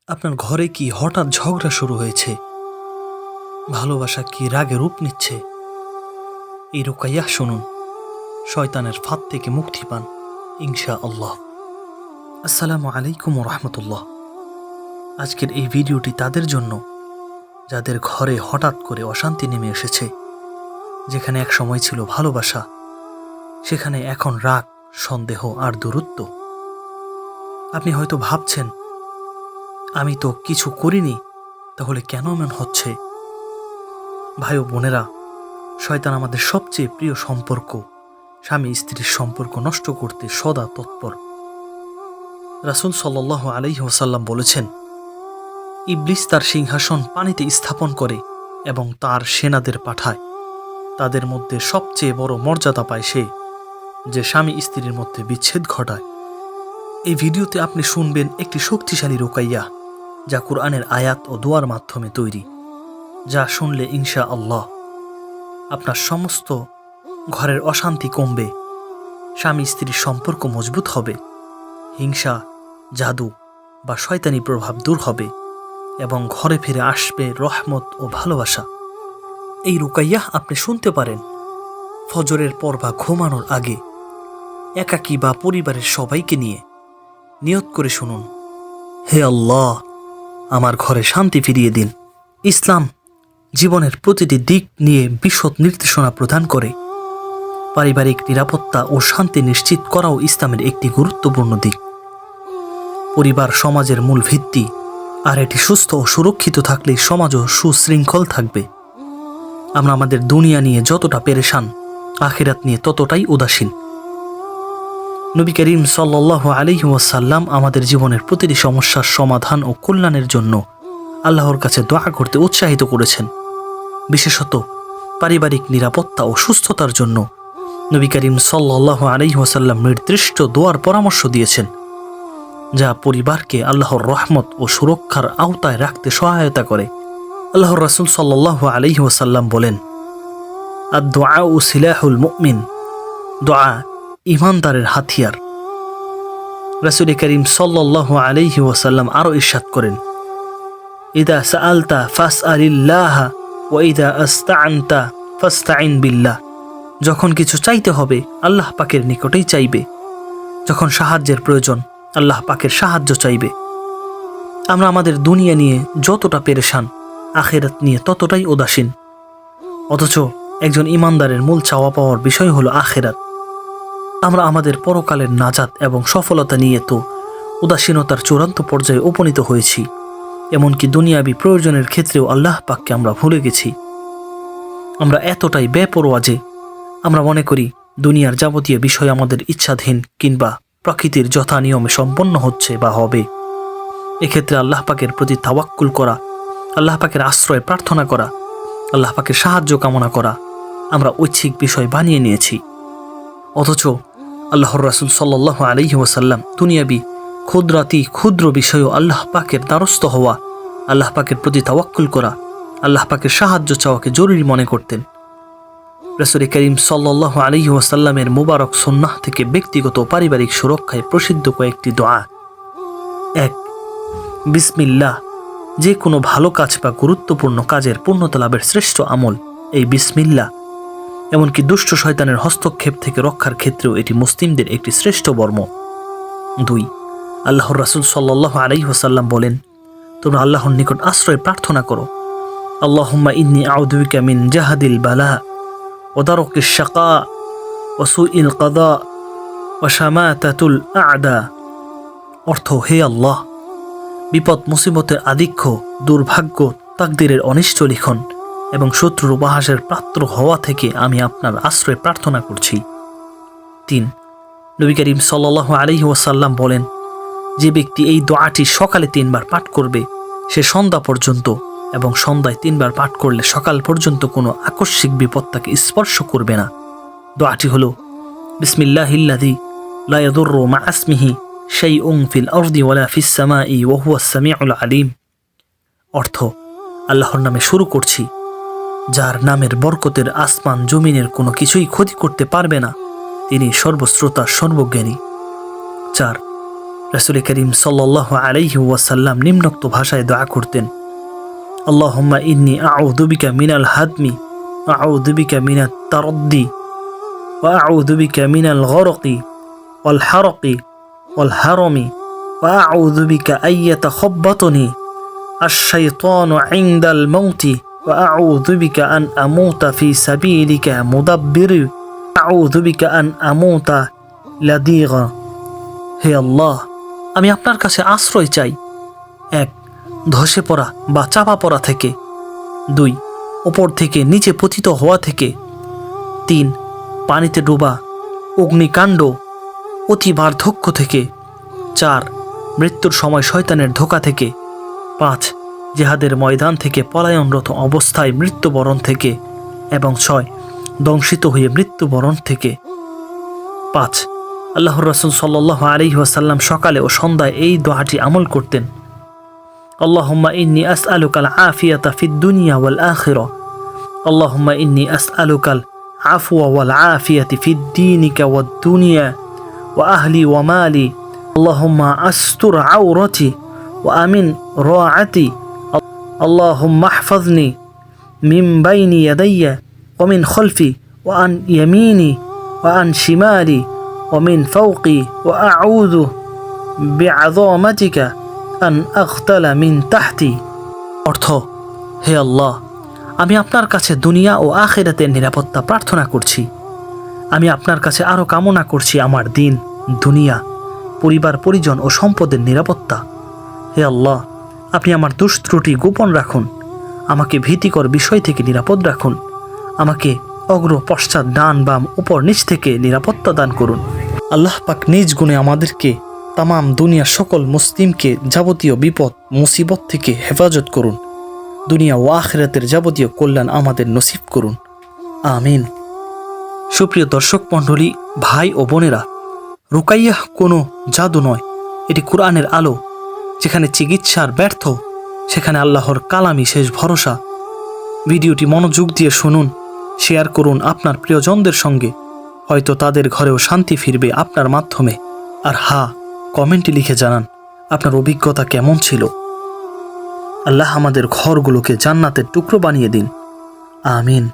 আপনার ঘরে কি হঠাৎ ঝগড়া শুরু হয়েছে? ভালোবাসা কি রাগে রূপ নিচ্ছে? এই রুকাইয়া শুনুন, শয়তানের ফাঁদ থেকে মুক্তি পান ইনশা আল্লাহ। আসসালামু আলাইকুম ওয়া রাহমাতুল্লাহ। আজকের এই ভিডিওটি তাদের জন্য যাদের ঘরে হঠাৎ করে অশান্তি নেমে এসেছে। যেখানে এক সময় ছিল ভালোবাসা, সেখানে এখন রাগ, সন্দেহ আর দূরত্ব। আপনি হয়তো ভাবছেন, আমি তো কিছু করিনি, তাহলে কেন এমন হচ্ছে? ভাই ও বোনেরা, শয়তান আমাদের সবচেয়ে প্রিয় সম্পর্ক, স্বামী স্ত্রীর সম্পর্ক নষ্ট করতে সদা তৎপর। রাসূল সাল্লাল্লাহু আলাইহি ওয়াসাল্লাম বলেছেন, ইবলিস তার সিংহাসন পানিতে স্থাপন করে এবং তার সেনাদের পাঠায়। তাদের মধ্যে সবচেয়ে বড় মর্যাদা পায় সে যে স্বামী স্ত্রীর মধ্যে বিচ্ছেদ ঘটায়। এই ভিডিওতে আপনি শুনবেন একটি শক্তিশালী রুকাইয়া, যা কুরআনের আয়াত ও দোয়ার মাধ্যমে তৈরি, যা শুনলে ইনশা আল্লাহ আপনার সমস্ত ঘরের অশান্তি কমবে, স্বামী স্ত্রীর সম্পর্ক মজবুত হবে, হিংসা, জাদু বা শয়তানি প্রভাব দূর হবে এবং ঘরে ফিরে আসবে রহমত ও ভালোবাসা। এই রুকাইয়া আপনি শুনতে পারেন ফজরের পর বা ঘুমানোর আগে, একাকী বা পরিবারের সবাইকে নিয়ে। নিয়ত করে শুনুন, হে আল্লাহ, আমার ঘরে শান্তি ফিরিয়ে দিন। ইসলাম জীবনের প্রতিটি দিক নিয়ে বিশদ নির্দেশনা প্রদান করে। পারিবারিক নিরাপত্তা ও শান্তি নিশ্চিত করাও ইসলামের একটি গুরুত্বপূর্ণ দিক। পরিবার সমাজের মূল ভিত্তি, আর এটি সুস্থ ও সুরক্ষিত থাকলে সমাজও সুশৃঙ্খল থাকবে। আমরা আমাদের দুনিয়া নিয়ে যতটা পেরেশান, আখিরাত নিয়ে ততটাই উদাসীন। নবী করিম সাল্লাল্লাহু আলাইহি ওয়াসাল্লাম আমাদের জীবনের প্রতিটি সমস্যার সমাধান ও কল্যাণের জন্য আল্লাহর কাছে দোয়া করতে উৎসাহিত করেছেন। বিশেষত পারিবারিক নিরাপত্তা ও সুস্থতার জন্য নবী করিম সাল্লাল্লাহু আলাইহি ওয়াসাল্লাম নির্দিষ্ট দোয়ার পরামর্শ দিয়েছেন, যা পরিবারকে আল্লাহর রহমত ও সুরক্ষার আওতায় রাখতে সহায়তা করে। আল্লাহর রাসূল সাল্লাল্লাহু আলাইহি ওয়াসাল্লাম বলেন, আদ-দুআউ সিলাহুল মুমিন, দোয়া ঈমানদারের হাতিয়ার। রাসূল করিম সাল্লাল্লাহু আলাইহি ওয়াসাল্লাম আরও ইরশাদ করেন, ইদা সাআলতা ফাসআলিল্লাহ ওয়া ইদা আস্তাআনতা ফাস্তাইন বিল্লাহ। যখন কিছু চাইতে হবে আল্লাহ পাকের নিকটেই চাইবে, যখন সাহায্যের প্রয়োজন আল্লাহ পাকের সাহায্য চাইবে। আমরা আমাদের দুনিয়া নিয়ে যতটা পেরেশান, আখিরাত নিয়ে ততটাই উদাসীন। অথচ একজন ঈমানদারের মূল চাওয়া পাওয়ার বিষয় হলো আখিরাত। আমরা আমাদের পরকালের নাজাত এবং সফলতা নিয়ে তো উদাসীনতার চূড়ান্ত পর্যায়ে উপনীত হয়েছি। এমনকি দুনিয়াবি প্রয়োজনের ক্ষেত্রেও আল্লাহ পাককে আমরা ভুলে গেছি। আমরা এতটাই বেপরোয়া যে আমরা মনে করি দুনিয়ার যাবতীয় বিষয় আমাদের ইচ্ছাধীন কিংবা প্রকৃতির যথা নিয়মে সম্পন্ন হচ্ছে বা হবে। এক্ষেত্রে আল্লাহ পাকের প্রতি তাওয়াক্কুল করা, আল্লাহ পাকের আশ্রয় প্রার্থনা করা, আল্লাহ পাকের সাহায্য কামনা করা আমরা ঐচ্ছিক বিষয় বানিয়ে নিয়েছি। অথচ আল্লাহর রাসূল সাল্লাল্লাহু আলাইহি ওয়াসাল্লাম দুনিয়াবি ক্ষুদ্র বিষয়ও আল্লাহ পাকের দ্বারস্থ হওয়া, আল্লাহ পাকের প্রতি তাওয়াক্কুল করা, আল্লাহ পাকের সাহায্য চাওয়াকে জরুরি মনে করতেন। রাসূল করিম সাল্লাল্লাহু আলাইহি ওয়াসাল্লামের মুবারক সুন্নাহ থেকে ব্যক্তিগত ও পারিবারিক সুরক্ষায় প্রসিদ্ধ কয়েকটি দোয়া। 1. বিসমিল্লাহ। যে কোনো ভালো কাজ বা গুরুত্বপূর্ণ কাজের পূর্ণতা লাভের শ্রেষ্ঠ আমল এই বিসমিল্লাহ। এমনকি দুষ্ট শয়তানের হস্তক্ষেপ থেকে রক্ষার ক্ষেত্রেও এটি মুসলিমদের একটি শ্রেষ্ঠ বর্ম। 2. আল্লাহর রাসূল সাল্লাল্লাহু আলাইহি ওয়াসাল্লাম বলেন, তোমরা আল্লাহর নিকট আশ্রয় প্রার্থনা করো, আল্লাহুম্মা ইন্নী আউযু বিকা মিন জাহাদিল বালা ওয়া দারকিশ শাকা ওয়া সুইল কাদা ওয়া শামাতাতুল আ'দা। অর্থ, হে আল্লাহ, বিপদ মুসিবতের আধিক্য, দুর্ভাগ্য, তাকদীরের অনিষ্ট লিখন এবং শত্রুর উপহাসের পাত্র হওয়া থেকে আমি আপনার আশ্রয় প্রার্থনা করছি। 3. নবী করিম সাল্লাল্লাহু আলাইহি ওয়াসাল্লাম বলেন, যে ব্যক্তি এই দোয়াটি সকালে 3 বার পাঠ করবে সে সন্ধ্যা পর্যন্ত, এবং সন্ধ্যায় 3 বার পাঠ করলে সকাল পর্যন্ত কোনো আকস্মিক বিপদ তাকে স্পর্শ করবে না। দোয়াটি হলো, বিসমিল্লাহিল্লাযী লা ইয়াদুররু মা ইসমিহি শাইউন ফিল আরদি ওয়ালা ফিস সামাই ওয়া হুয়াস সামিউল আলিম। অর্থ, আল্লাহর নামে শুরু করছি, যার নামের বরকতের আসমান জমিনের কোনো কিছুই ক্ষতি করতে পারবে না, তিনি সর্বশ্রোতা সর্বজ্ঞানী। 4. রাসূল করিম সাল্লাল্লাহু আলাইহি ওয়াসাল্লাম নিম্নোক্ত ভাষায় দোয়া করতেন, আল্লাহুম্মা ইন্নী আউযু বিকা মিনাল হাদমি ওয়া আউযু বিকা মিনাত তারাদ্দি ওয়া আউযু বিকা মিনাল গরকি ওয়াল হারকি ওয়াল হারমি ওয়া আউযু বিকা আইয়াতাখাব্বাতানি আশ-শাইতানু ইনদাল মাউতি ওয়া আউযু বিকা আন আমুতা ফি সাবিলিকা মুদাব্বিরি আউযু বিকা আন আমুতা লাদিগা। হে আল্লাহ, আমি আপনার কাছে আশ্রয় চাই 1. ধসে পড়া বা চাপা পড়া থেকে, 2. ওপর থেকে নিচে পতিত হওয়া থেকে, 3. পানিতে ডোবা, অগ্নিকাণ্ড, অতি বার্ধক্য থেকে, 4. মৃত্যুর সময় শয়তানের ধোঁকা থেকে, 5. জিহাদের ময়দান থেকে পলায়নরত অবস্থায় মৃত্যুবরণ থেকে, এবং 6. দংশিত হয়ে মৃত্যুবরণ থেকে। 5. আল্লাহর রাসূল সাল্লাল্লাহু আলাইহি ওয়াসাল্লাম সকালে ও সন্ধ্যায় এই দোয়াটি আমল করতেন। আল্লাহুম্মা ইন্নী আসআলুকাল আফিয়াতা ফিদ দুনিয়া ওয়াল আখিরা। আল্লাহুম্মা ইন্নী আসআলুকাল আফওয়া ওয়াল আফিয়াতি ফিদ দীনিকা ওয়াদ দুনিয়া ওয়া আহলি ওয়া মালি। আল্লাহুম্মা আস্তুর আওরাতি ওয়া আমিন রাআতি। আল্লাহুম্মা ইহফাযনি মিন বাইনি ইয়াদাইয়া ওয়া মিন খালফি ওয়া আন ইয়ামিনি ওয়া আন শিমালি ওয়া মিন ফাওকি ওয়া আউযু বিআযামাতিকা আন আখতালা মিন তাহতি। অর্থ, হে আল্লাহ, আমি আপনার কাছে দুনিয়া ও আখিরাতের নিরাপত্তা প্রার্থনা করছি। আমি আপনার কাছে আরও কামনা করছি আমার দিন, দুনিয়া, পরিবার পরিজন ও সম্পদের নিরাপত্তা। হে আল্লাহ, আপনি আমার দুষ্ত্রুটি গোপন রাখুন, আমাকে ভীতিকর বিষয় থেকে নিরাপদ রাখুন, আমাকে অগ্র পশ্চাৎ ডান বাম উপর নিচ থেকে নিরাপত্তা দান করুন। আল্লাহ পাক নিজ গুণে আমাদেরকে তামাম দুনিয়ার সকল মুসলিমকে যাবতীয় বিপদ মুসিবত থেকে হেফাজত করুন। দুনিয়া ও আখিরাতের যাবতীয় কল্যাণ আমাদের নসিব করুন, আমিন। সুপ্রিয় দর্শক মণ্ডলী, ভাই ও বোনেরা, রুকাইয়াহ কোনো জাদু নয়, এটি কোরআনের আলো। যেখানে চিকিৎসার ব্যর্থ, সেখানে আল্লাহর কালামই শেষ ভরসা। ভিডিওটি মনোযোগ দিয়ে শুনুন, শেয়ার করুন আপনার প্রিয়জনদের সঙ্গে, হয়তো তাদের ঘরেও শান্তি ফিরবে আপনার মাধ্যমে। আর হ্যাঁ, কমেন্টে লিখে জানান আপনার অভিজ্ঞতা কেমন ছিল। আল্লাহ আমাদের ঘরগুলোকে জান্নাতের টুকরো বানিয়ে দিন, আমিন।